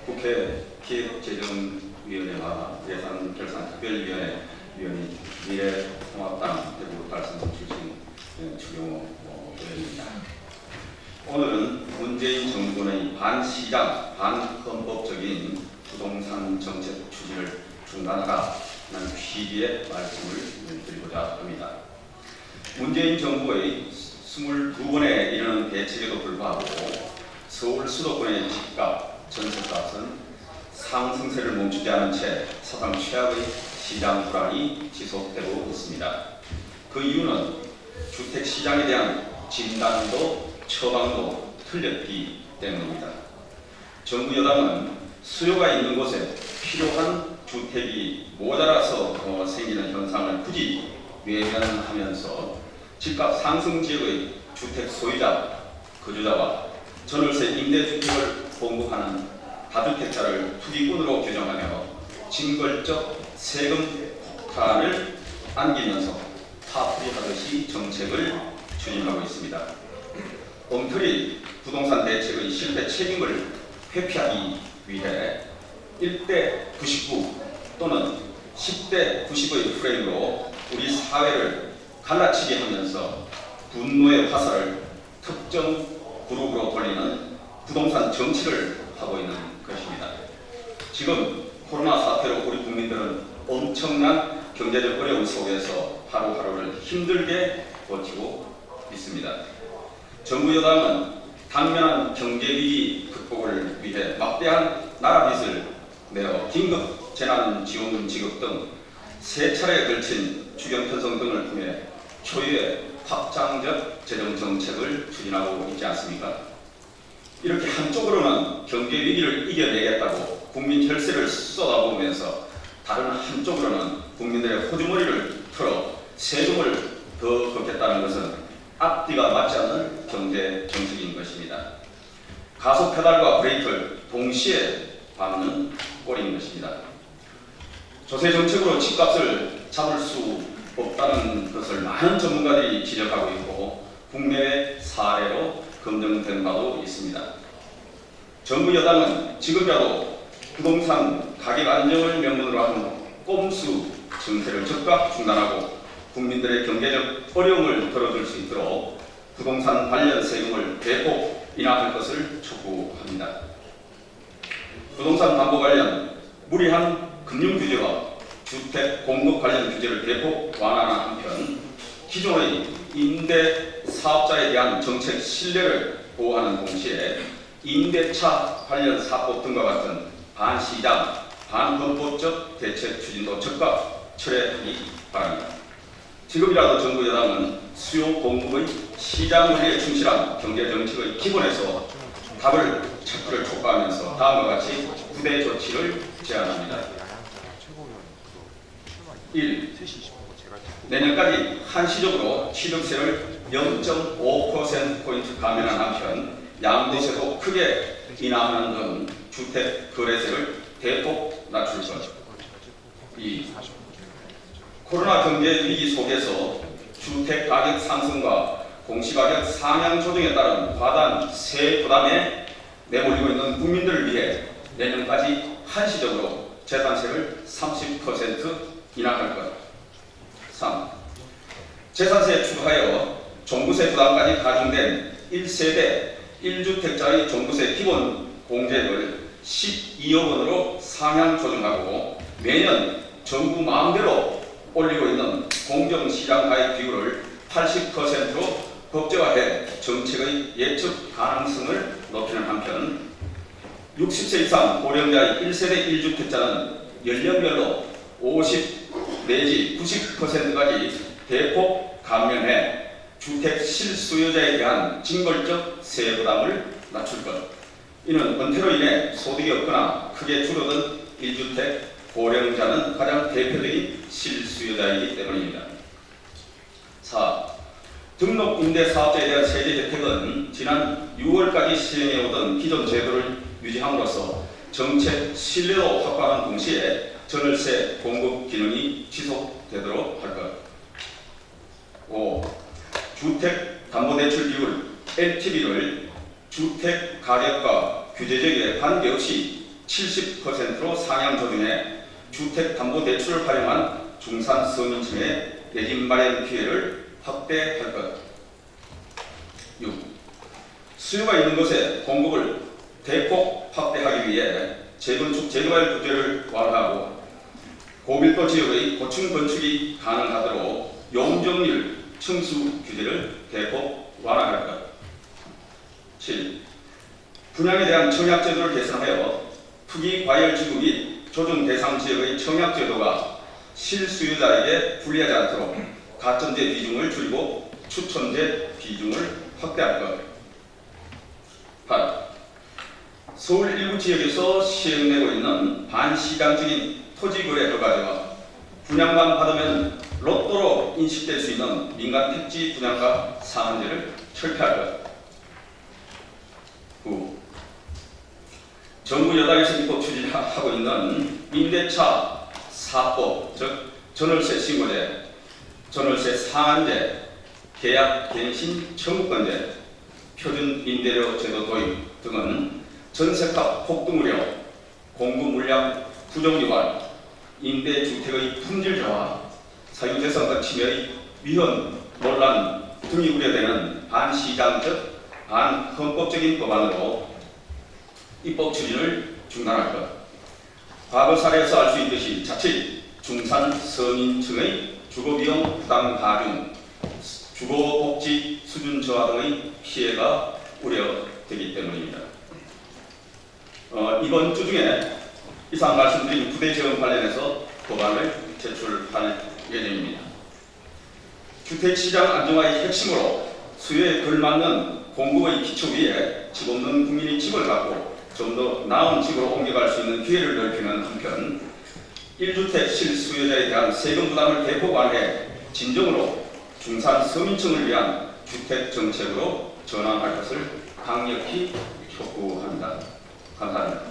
국회 기획재정위원회와 예산결산특별위원회 위원이 미래통합당 대구 달성동 출신 추경호 의원입니다. 오늘은 문재인 정부의 반시장, 반헌법적인 부동산 정책 추진을 중단하라는 취지의 말씀을 드리고자 합니다. 문재인 정부의 22번에 이르는 대책에도 불구하고 서울 수도권의 집값, 전세값은 상승세를 멈추지 않은 채 사상 최악의 시장 불안이 지속되고 있습니다. 그 이유는 주택시장에 대한 진단도 처방도 틀렸기 때문입니다. 정부 여당은 수요가 있는 곳에 필요한 주택이 모자라서 생기는 현상을 굳이 외면하면서 집값 상승 지역의 주택 소유자, 거주자와 전월세 임대주택을 공급하는 다주택자를 투기꾼으로 규정하며 징벌적 세금 폭탄을 안기면서 파풀이하듯이 정책을 추진하고 있습니다. 엉터리 부동산 대책의 실패 책임을 회피하기 위해 1대 99 또는 10대 90의 프레임으로 우리 사회를 갈라치게 하면서 분노의 화살을 특정 그룹으로 돌리는 부동산 정치를 하고 있는 것입니다. 지금 코로나 사태로 우리 국민들은 엄청난 경제적 어려움 속에서 하루하루를 힘들게 버티고 있습니다. 정부 여당은 당면한 경제위기 극복을 위해 막대한 나라 빚을 내어 긴급 재난지원금 지급 등 세 차례에 걸친 추경 편성 등을 통해 초유의 확장적 재정 정책을 추진하고 있지 않습니까? 이렇게 한쪽으로는 경제 위기를 이겨내겠다고 국민 혈세를 쏟아부으면서 다른 한쪽으로는 국민들의 호주머니를 털어 세금을 더 걷겠다는 것은 앞뒤가 맞지 않는 경제 정책인 것입니다. 가속 페달과 브레이크를 동시에 밟는 꼴인 것입니다. 조세 정책으로 집값을 잡을 수 없다는 것을 많은 전문가들이 지적하고 있고 국내외 사례로 검증된 바도 있습니다. 정부 여당은 지금이라도 부동산 가격 안정을 명분으로 하는 꼼수 정책을 즉각 중단하고 국민들의 경제적 어려움을 덜어줄 수 있도록 부동산 관련 세금을 대폭 인하할 것을 촉구합니다. 부동산 담보 관련 무리한 금융 규제와 주택 공급 관련 규제를 대폭 완화하는 한편 기존의 임대 사업자에 대한 정책 신뢰를 보호하는 동시에 임대차 관련 사법 등과 같은 반시장, 반헌법적 대책 추진도 즉각 철회하기 바랍니다. 지금이라도 정부 여당은 수요 공급의 시장 원리에 충실한 경제 정책의 기본에서 답을 찾기를 촉구하면서 다음과 같이 9대 조치를 제안합니다. 1. 내년까지 한시적으로 취득세를 0.5%포인트 감면한 한편 양도세도 크게 인하하는 등 주택 거래세를 대폭 낮출 것. 2. 코로나 경제 위기 속에서 주택 가격 상승과 공시가격 상향 조정에 따른 과다한 세 부담에 내몰리고 있는 국민들을 위해 내년까지 한시적으로 재산세를 30% 인하할 것. 3. 재산세에 추가하여 종부세 부담까지 가중된 1세대 1주택자의 종부세 기본 공제액을 12억 원으로 상향 조정하고 매년 정부 마음대로 올리고 있는 공정시장 가입 비율을 80%로 법제화해 정책의 예측 가능성을 높이는 한편 60세 이상 고령자의 1세대 1주택자는 연령별로 50 내지 90%까지 대폭 감면해 주택 실수요자에 대한 징벌적 세액 부담을 낮출 것. 이는 은퇴로 인해 소득이 없거나 크게 줄어든 1주택 고령자는 가장 대표적인 실수요자이기 때문입니다. 4. 등록 임대 사업자에 대한 세제 혜택은 지난 6월까지 시행해오던 기존 제도를 유지함으로써 정책 신뢰도 확보하는 동시에 전월세 공급 기능이 지속되도록 할 것. 5. 주택 담보대출 비율 LTV를 주택 가격과 규제적에 관계없이 70%로 상향 조정해 주택담보대출을 활용한 중산 서민층의 내 집 마련 기회를 확대할 것. 6. 수요가 있는 곳에 공급을 대폭 확대하기 위해 재건축 재개발 규제를 완화하고 고밀도 지역의 고층 건축이 가능하도록 용적률 층수 규제를 대폭 완화할 것. 7. 분양에 대한 청약제도를 개선하여 투기 과열 지구 및 조정 대상 지역의 청약제도가 실수요자에게 불리하지 않도록 가점제 비중을 줄이고 추천제 비중을 확대할 것. 8. 서울 일부 지역에서 시행되고 있는 반시장적인 토지거래 허가제와 분양만 받으면 로또로 인식될 수 있는 민간 택지 분양가 상한제를 철폐할 것. 9. 정부 여당에서 입법 추진하고 있는 임대차 4법, 즉 전월세 신고제, 전월세 상한제, 계약 갱신 청구권제, 표준 임대료 제도 도입 등은 전세값 폭등 우려, 공급 물량 부정 유발, 임대주택의 품질 저하, 사유재산권 침해의 위헌 논란 등이 우려되는 반시장적 반헌법적인 법안으로 입법 추진을 중단할 것. 과거 사례에서 알 수 있듯이 자칫 중산 서민층의 주거비용 부담 가중, 주거복지 수준 저하 등의 피해가 우려되기 때문입니다. 이번 주 중에 이상 말씀드린 부대 재원 관련해서 법안을 제출할 예정입니다. 주택시장 안정화의 핵심으로 수요에 걸맞는 공급의 기초 위에 집 없는 국민이 집을 갖고 좀 더 나은 집으로 옮겨갈 수 있는 기회를 넓히는 한편 1주택 실수요자에 대한 세금 부담을 대폭 완화해 진정으로 중산 서민층을 위한 주택 정책으로 전환할 것을 강력히 촉구합니다. 감사합니다.